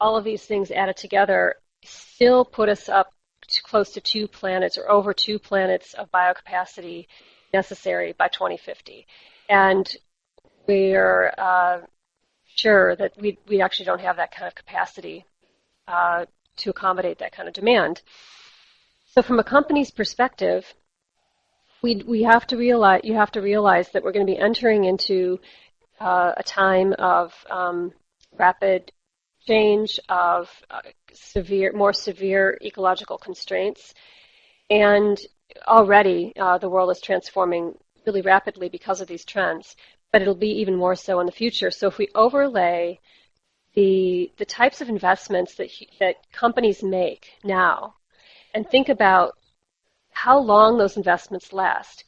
all of these things added together still put us up to close to 2 planets or over 2 planets of biocapacity necessary by 2050. And we're sure that we actually don't have that kind of capacity to accommodate that kind of demand. So from a company's perspective, we have to realize, you have to realize that we're going to be entering into a time of rapid change, of more severe ecological constraints, and already the world is transforming really rapidly because of these trends, but it'll be even more so in the future. So if we overlay the types of investments that companies make now and think about how long those investments last.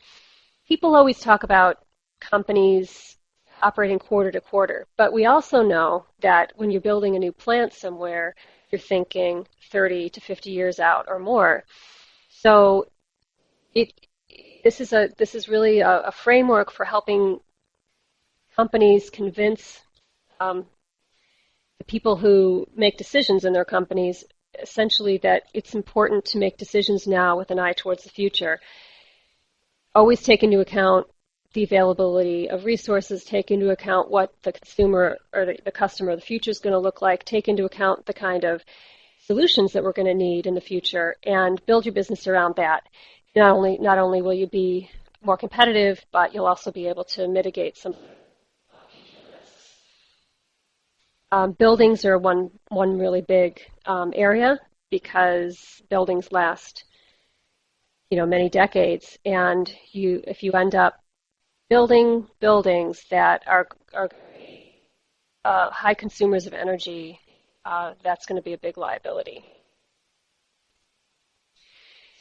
People always talk about companies operating quarter to quarter, but we also know that when you're building a new plant somewhere, you're thinking 30 to 50 years out or more. So this is really a framework for helping companies convince the people who make decisions in their companies essentially that it's important to make decisions now with an eye towards the future. Always take into account the availability of resources, take into account what the consumer or the customer of the future is going to look like, take into account the kind of solutions that we're going to need in the future, and build your business around that. Not only will you be more competitive, but you'll also be able to mitigate some buildings are one really big area because buildings last, many decades, and if you end up building buildings that are high consumers of energy, that's going to be a big liability.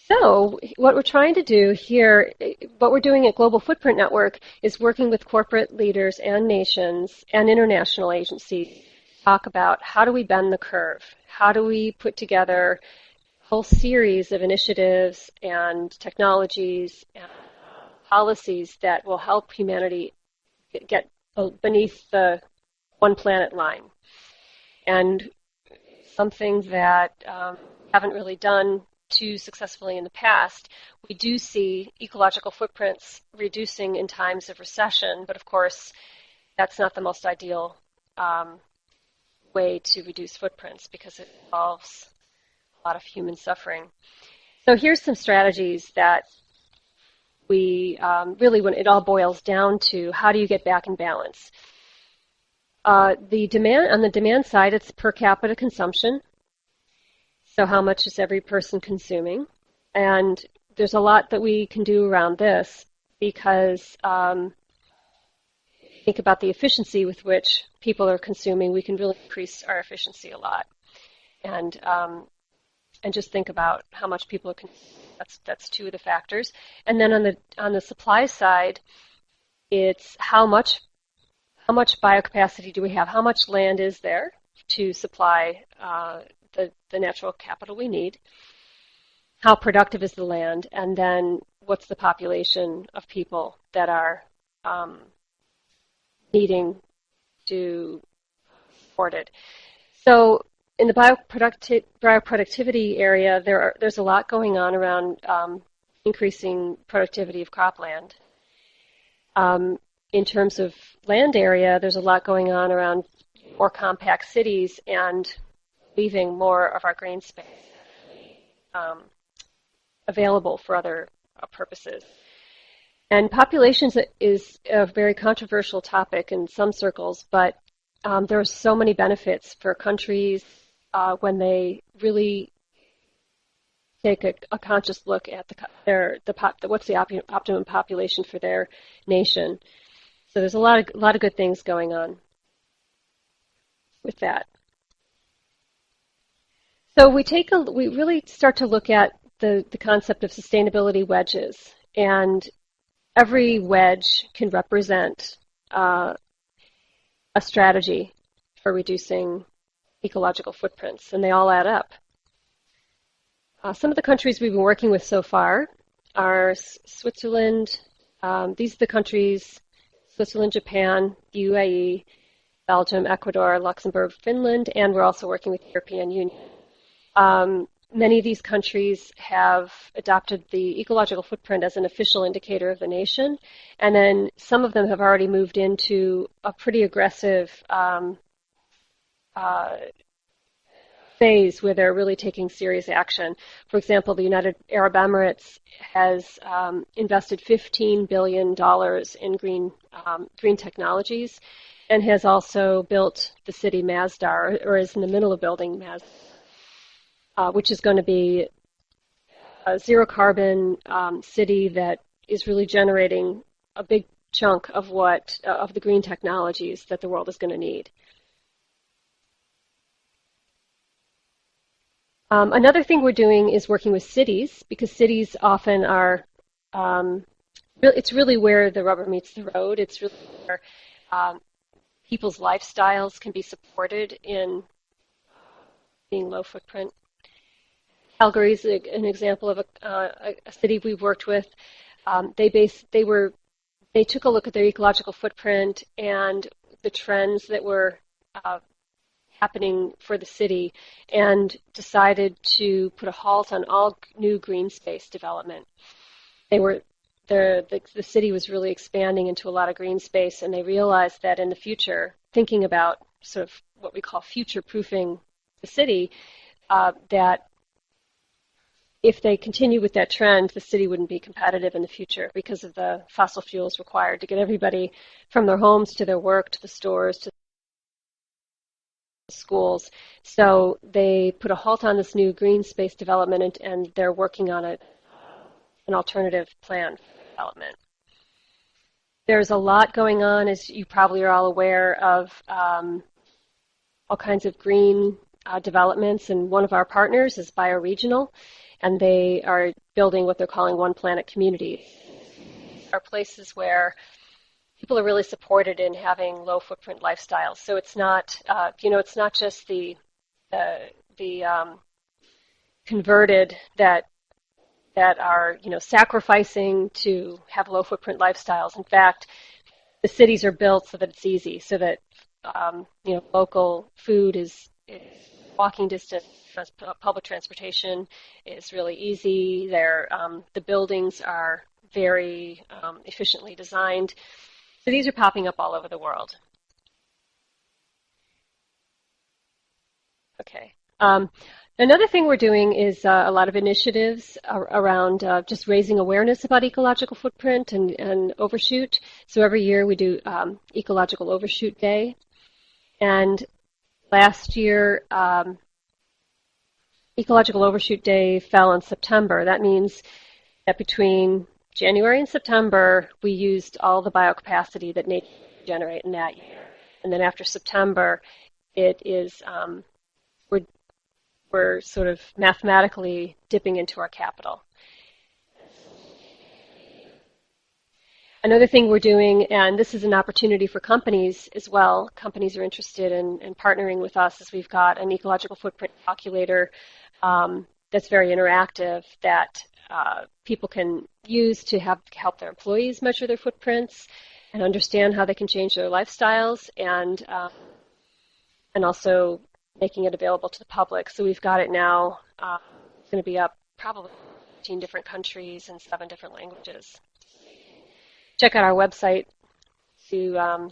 So what we're trying to do here, what we're doing at Global Footprint Network is working with corporate leaders and nations and international agencies to talk about how do we bend the curve? How do we put together a whole series of initiatives and technologies and policies that will help humanity get beneath the 1 planet line? And something that haven't really done too successfully in the past, we do see ecological footprints reducing in times of recession, but of course that's not the most ideal way to reduce footprints because it involves a lot of human suffering. So here's some strategies that we really, when it all boils down to, how do you get back in balance? On the demand side, it's per capita consumption. So how much is every person consuming? And there's a lot that we can do around this because think about the efficiency with which people are consuming. We can really increase our efficiency a lot. And just think about how much people are consuming. That's two of the factors. And then on the supply side, it's how much biocapacity do we have? How much land is there to supply the natural capital we need? How productive is the land? And then what's the population of people that are needing to support it? So in the bioproductivity area, there's a lot going on around increasing productivity of cropland. In terms of land area, there's a lot going on around more compact cities and leaving more of our green space available for other purposes. And populations is a very controversial topic in some circles, but there are so many benefits for countries when they really take a conscious look at what's the optimum population for their nation. So there's a lot of good things going on with that. So we really start to look at the concept of sustainability wedges, and every wedge can represent a strategy for reducing ecological footprints, and they all add up. Some of the countries we've been working with so far are Switzerland. These are the countries: Switzerland, Japan, the UAE, Belgium, Ecuador, Luxembourg, Finland, and we're also working with the European Union. Many of these countries have adopted the ecological footprint as an official indicator of the nation, and then some of them have already moved into a pretty aggressive uh, phase where they're really taking serious action. For example, the United Arab Emirates has invested $15 billion in green technologies, and has also built the city Masdar, or is in the middle of building Masdar, which is going to be a zero carbon city that is really generating a big chunk of of the green technologies that the world is going to need. Another thing we're doing is working with cities, because cities often are, it's really where the rubber meets the road. It's really where people's lifestyles can be supported in being low footprint. Calgary is an example of a city we've worked with. They took a look at their ecological footprint and the trends that were happening for the city, and decided to put a halt on all new green space development. The city was really expanding into a lot of green space, and they realized that in the future, thinking about sort of what we call future-proofing the city, that if they continue with that trend, the city wouldn't be competitive in the future because of the fossil fuels required to get everybody from their homes to their work, to the stores, to schools. So they put a halt on this new green space development, and they're working on an alternative plan for development. There's a lot going on, as you probably are all aware of, all kinds of green developments, and one of our partners is Bioregional, and they are building what they're calling One Planet communities. These are places where people are really supported in having low footprint lifestyles. So it's not, it's not just the converted that are, sacrificing to have low footprint lifestyles. In fact, the cities are built so that it's easy, so that local food is walking distance. Public transportation is really easy. The buildings are very efficiently designed. So these are popping up all over the world. Okay. Another thing we're doing is a lot of initiatives around just raising awareness about ecological footprint and Overshoot. So every year we do Ecological Overshoot Day. And last year, Ecological Overshoot Day fell in September. That means that between January and September, we used all the biocapacity that nature could generate in that year. And then after September, it is we're sort of mathematically dipping into our capital. Another thing we're doing, and this is an opportunity for companies as well, companies are interested in partnering with us, is we've got an ecological footprint calculator that's very interactive that people can use to help their employees measure their footprints and understand how they can change their lifestyles, and also making it available to the public. So we've got it now. It's going to be up probably 15 different countries and 7 different languages. Check out our website to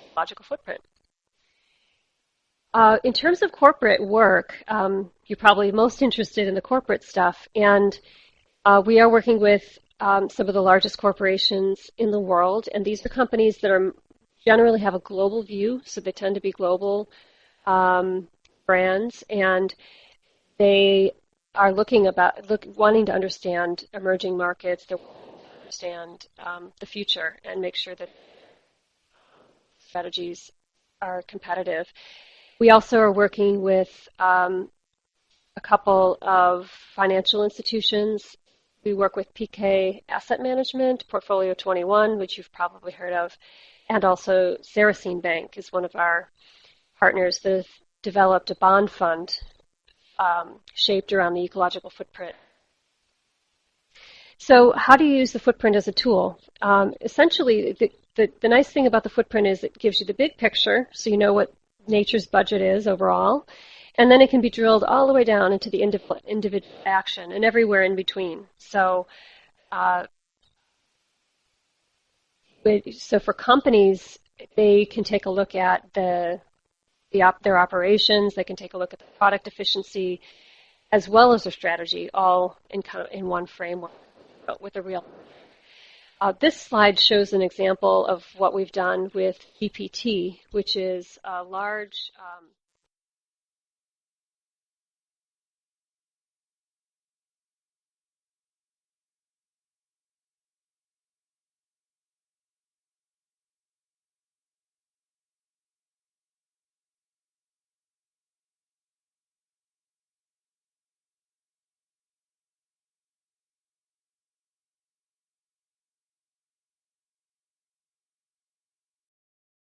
ecological footprint. In terms of corporate work, you're probably most interested in the corporate stuff, and we are working with some of the largest corporations in the world, and these are companies that generally have a global view, so they tend to be global brands, and they are wanting to understand emerging markets. They're wanting to understand the future and make sure that strategies are competitive. We also are working with a couple of financial institutions. We work with PK Asset Management, Portfolio 21, which you've probably heard of, and also Saracen Bank is one of our partners that have developed a bond fund shaped around the ecological footprint. So how do you use the footprint as a tool? Essentially, the nice thing about the footprint is it gives you the big picture, so you know what nature's budget is overall, and then it can be drilled all the way down into the individual action and everywhere in between. So, so for companies, they can take a look at their operations. They can take a look at the product efficiency, as well as their strategy, all in kind of in one framework with a real. This slide shows an example of what we've done with EPT, which is a large